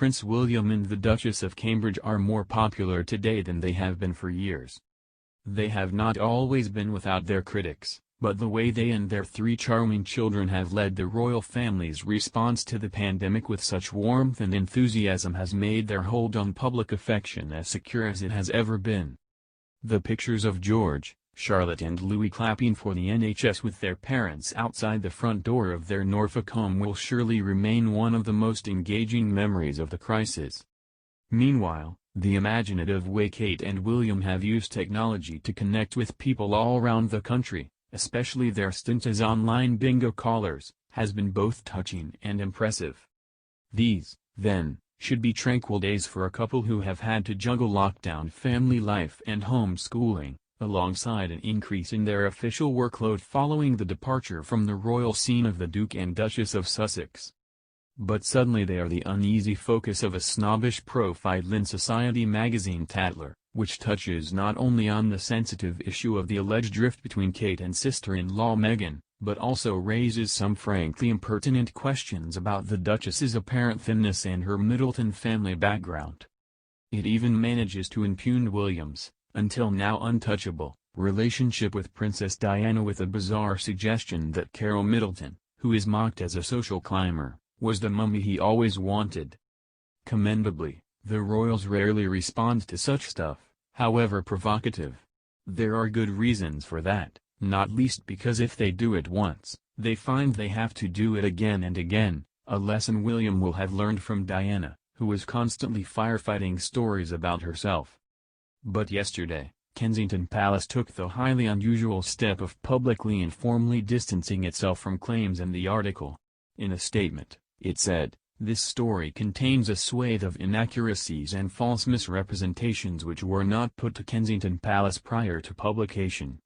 Prince William and the Duchess of Cambridge are more popular today than they have been for years. They have not always been without their critics, but the way they and their three charming children have led the royal family's response to the pandemic with such warmth and enthusiasm has made their hold on public affection as secure as it has ever been. The pictures of George, Charlotte and Louis clapping for the NHS with their parents outside the front door of their Norfolk home will surely remain one of the most engaging memories of the crisis. Meanwhile, the imaginative way Kate and William have used technology to connect with people all around the country, especially their stint as online bingo callers, has been both touching and impressive. These, then, should be tranquil days for a couple who have had to juggle lockdown family life and homeschooling, alongside an increase in their official workload following the departure from the royal scene of the Duke and Duchess of Sussex. But suddenly they are the uneasy focus of a snobbish profile in society magazine Tatler, which touches not only on the sensitive issue of the alleged rift between Kate and sister-in-law Meghan, but also raises some frankly impertinent questions about the Duchess's apparent thinness and her Middleton family background. It even manages to impugn William's, until now untouchable, relationship with Princess Diana with a bizarre suggestion that Carol Middleton, who is mocked as a social climber, was the mummy he always wanted. Commendably, the royals rarely respond to such stuff, however provocative. There are good reasons for that, not least because if they do it once, they find they have to do it again and again, a lesson William will have learned from Diana, who is constantly firefighting stories about herself. But yesterday, Kensington Palace took the highly unusual step of publicly and formally distancing itself from claims in the article. In a statement, it said, "This story contains a swathe of inaccuracies and false misrepresentations which were not put to Kensington Palace prior to publication."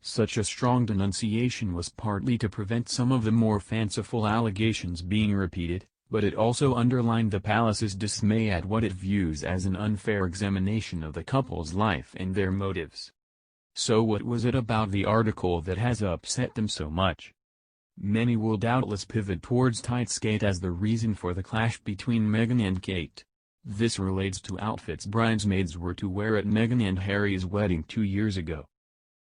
Such a strong denunciation was partly to prevent some of the more fanciful allegations being repeated, but it also underlined the palace's dismay at what it views as an unfair examination of the couple's life and their motives. So what was it about the article that has upset them so much? Many will doubtless pivot towards Tightskate as the reason for the clash between Meghan and Kate. This relates to outfits bridesmaids were to wear at Meghan and Harry's wedding 2 years ago.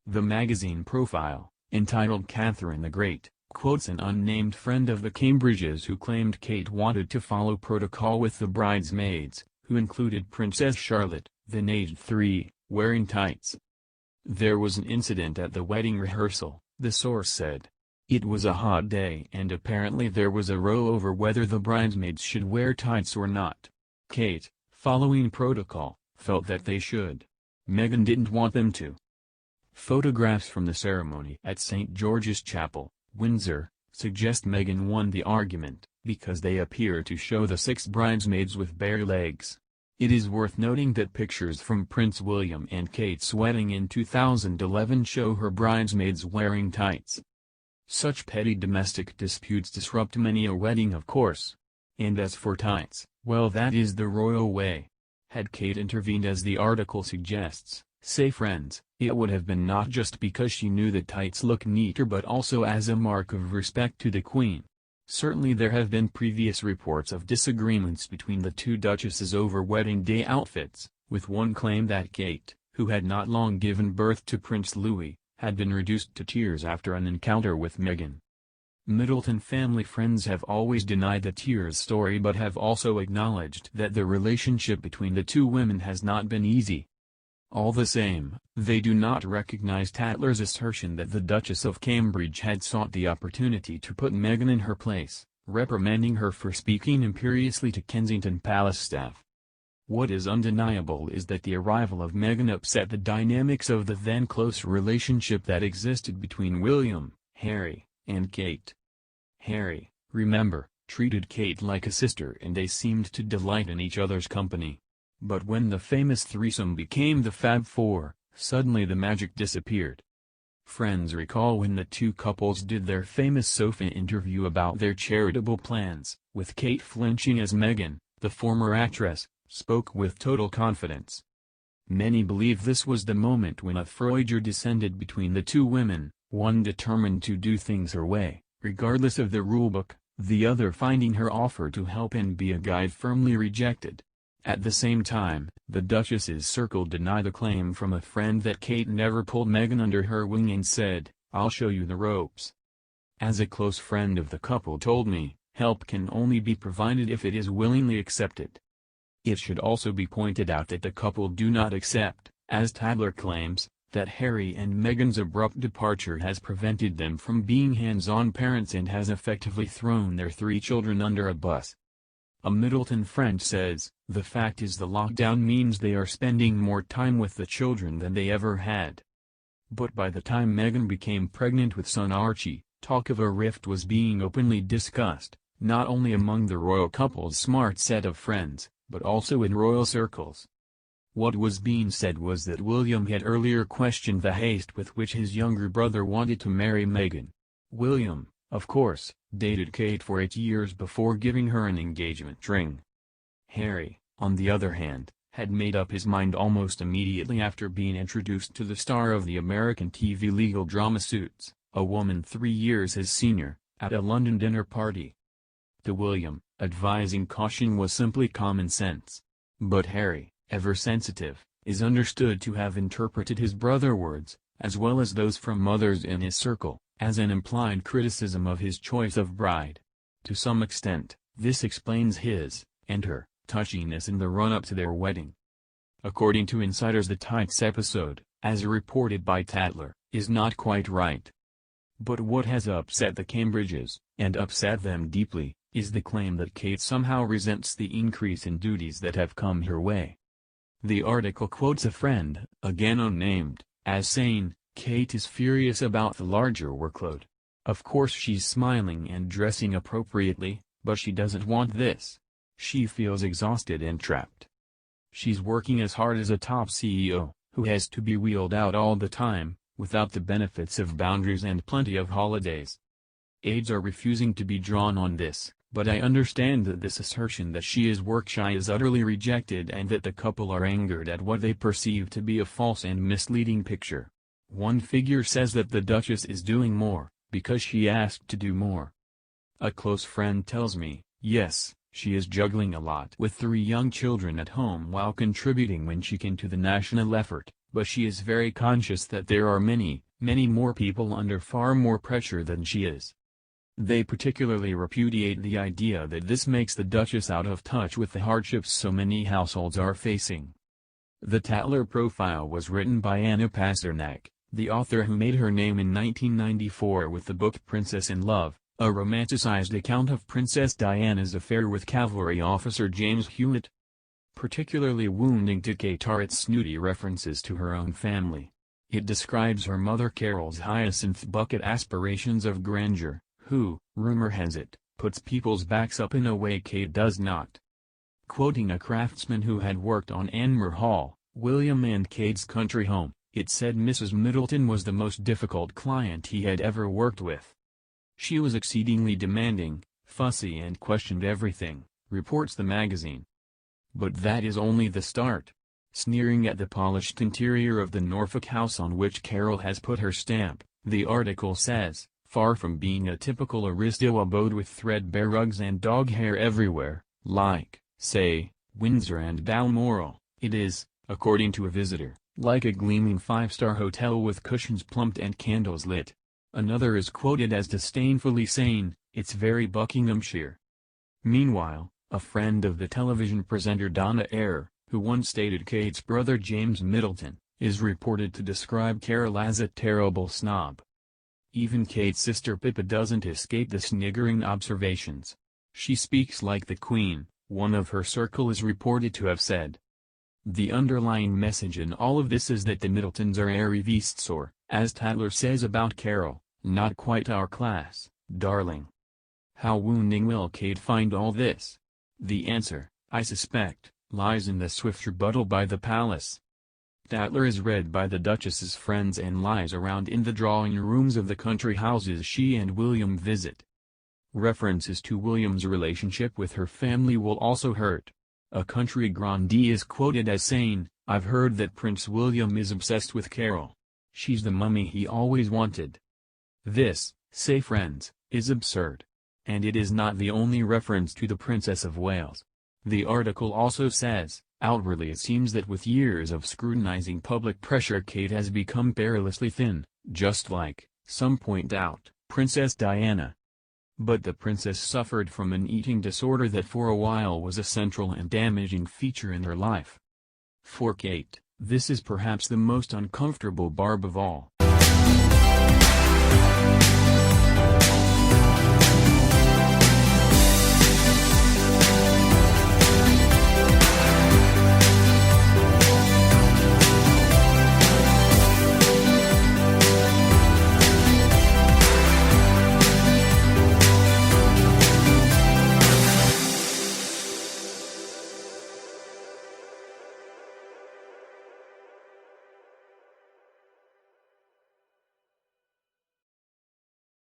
The magazine profile, entitled Catherine the Great, quotes an unnamed friend of the Cambridges who claimed Kate wanted to follow protocol with the bridesmaids, who included Princess Charlotte, then aged 3, wearing tights. There was an incident at the wedding rehearsal, the source said. It was a hot day and apparently there was a row over whether the bridesmaids should wear tights or not. Kate, following protocol, felt that they should. Meghan didn't want them to. Photographs from the ceremony at St. George's Chapel, Windsor, suggest Meghan won the argument, because they appear to show the 6 bridesmaids with bare legs. It is worth noting that pictures from Prince William and Kate's wedding in 2011 show her bridesmaids wearing tights. Such petty domestic disputes disrupt many a wedding of course. And as for tights, well that is the royal way. Had Kate intervened as the article suggests, say friends, it would have been not just because she knew that tights look neater but also as a mark of respect to the Queen. Certainly there have been previous reports of disagreements between the two duchesses over wedding day outfits, with one claim that Kate, who had not long given birth to Prince Louis, had been reduced to tears after an encounter with Meghan. Middleton family friends have always denied the tears story but have also acknowledged that the relationship between the two women has not been easy. All the same, they do not recognize Tatler's assertion that the Duchess of Cambridge had sought the opportunity to put Meghan in her place, reprimanding her for speaking imperiously to Kensington Palace staff. What is undeniable is that the arrival of Meghan upset the dynamics of the then close relationship that existed between William, Harry, and Kate. Harry, remember, treated Kate like a sister and they seemed to delight in each other's company. But when the famous threesome became the Fab Four, suddenly the magic disappeared. Friends recall when the two couples did their famous sofa interview about their charitable plans, with Kate flinching as Meghan, the former actress, spoke with total confidence. Many believe this was the moment when a Freudian descended between the two women, one determined to do things her way, regardless of the rulebook, the other finding her offer to help and be a guide firmly rejected. At the same time, the Duchess's circle denied a claim from a friend that Kate never pulled Meghan under her wing and said, "I'll show you the ropes." As a close friend of the couple told me, help can only be provided if it is willingly accepted. It should also be pointed out that the couple do not accept, as Tatler claims, that Harry and Meghan's abrupt departure has prevented them from being hands-on parents and has effectively thrown their 3 children under a bus. A Middleton friend says, "The fact is the lockdown means they are spending more time with the children than they ever had." But by the time Meghan became pregnant with son Archie, talk of a rift was being openly discussed, not only among the royal couple's smart set of friends, but also in royal circles. What was being said was that William had earlier questioned the haste with which his younger brother wanted to marry Meghan. William, of course, dated Kate for 8 years before giving her an engagement ring. Harry, on the other hand, had made up his mind almost immediately after being introduced to the star of the American TV legal drama Suits, a woman 3 years his senior, at a London dinner party. To William, advising caution was simply common sense. But Harry, ever sensitive, is understood to have interpreted his brother's words, as well as those from others in his circle, as an implied criticism of his choice of bride. To some extent, this explains his, and her, touchiness in the run-up to their wedding. According to insiders, the Tights episode, as reported by Tatler, is not quite right. But what has upset the Cambridges, and upset them deeply, is the claim that Kate somehow resents the increase in duties that have come her way. The article quotes a friend, again unnamed, as saying, "Kate is furious about the larger workload. Of course she's smiling and dressing appropriately, but she doesn't want this. She feels exhausted and trapped. She's working as hard as a top CEO, who has to be wheeled out all the time, without the benefits of boundaries and plenty of holidays." Aides are refusing to be drawn on this, but I understand that this assertion that she is work-shy is utterly rejected and that the couple are angered at what they perceive to be a false and misleading picture. One figure says that the Duchess is doing more, because she asked to do more. A close friend tells me, yes, she is juggling a lot with 3 young children at home while contributing when she can to the national effort, but she is very conscious that there are many, many more people under far more pressure than she is. They particularly repudiate the idea that this makes the Duchess out of touch with the hardships so many households are facing. The Tatler profile was written by Anna Pasternak, the author who made her name in 1994 with the book Princess in Love, a romanticized account of Princess Diana's affair with cavalry officer James Hewitt. Particularly wounding to Kate are its snooty references to her own family. It describes her mother Carol's hyacinth bucket aspirations of grandeur, who, rumor has it, puts people's backs up in a way Kate does not. Quoting a craftsman who had worked on Anmer Hall, William and Kate's country home, it said Mrs. Middleton was the most difficult client he had ever worked with. She was exceedingly demanding, fussy and questioned everything, reports the magazine. But that is only the start. Sneering at the polished interior of the Norfolk house on which Carol has put her stamp, the article says, far from being a typical aristo abode with threadbare rugs and dog hair everywhere, like, say, Windsor and Balmoral, it is, according to a visitor, like a gleaming 5-star hotel with cushions plumped and candles lit. Another is quoted as disdainfully saying, "It's very Buckinghamshire." Meanwhile, a friend of the television presenter Donna Eyre, who once dated Kate's brother James Middleton, is reported to describe Carol as a terrible snob. Even Kate's sister Pippa doesn't escape the sniggering observations. "She speaks like the Queen," one of her circle is reported to have said. The underlying message in all of this is that the Middletons are arrivistes or, as Tatler says about Carol, not quite our class, darling. How wounding will Kate find all this? The answer, I suspect, lies in the swift rebuttal by the palace. Tatler is read by the Duchess's friends and lies around in the drawing rooms of the country houses she and William visit. References to William's relationship with her family will also hurt. A country grandee is quoted as saying, "I've heard that Prince William is obsessed with Carol. She's the mummy he always wanted." This, say friends, is absurd. And it is not the only reference to the Princess of Wales. The article also says, outwardly it seems that with years of scrutinizing public pressure Kate has become perilously thin, just like, some point out, Princess Diana. But the princess suffered from an eating disorder that for a while was a central and damaging feature in her life. For Kate, this is perhaps the most uncomfortable barb of all.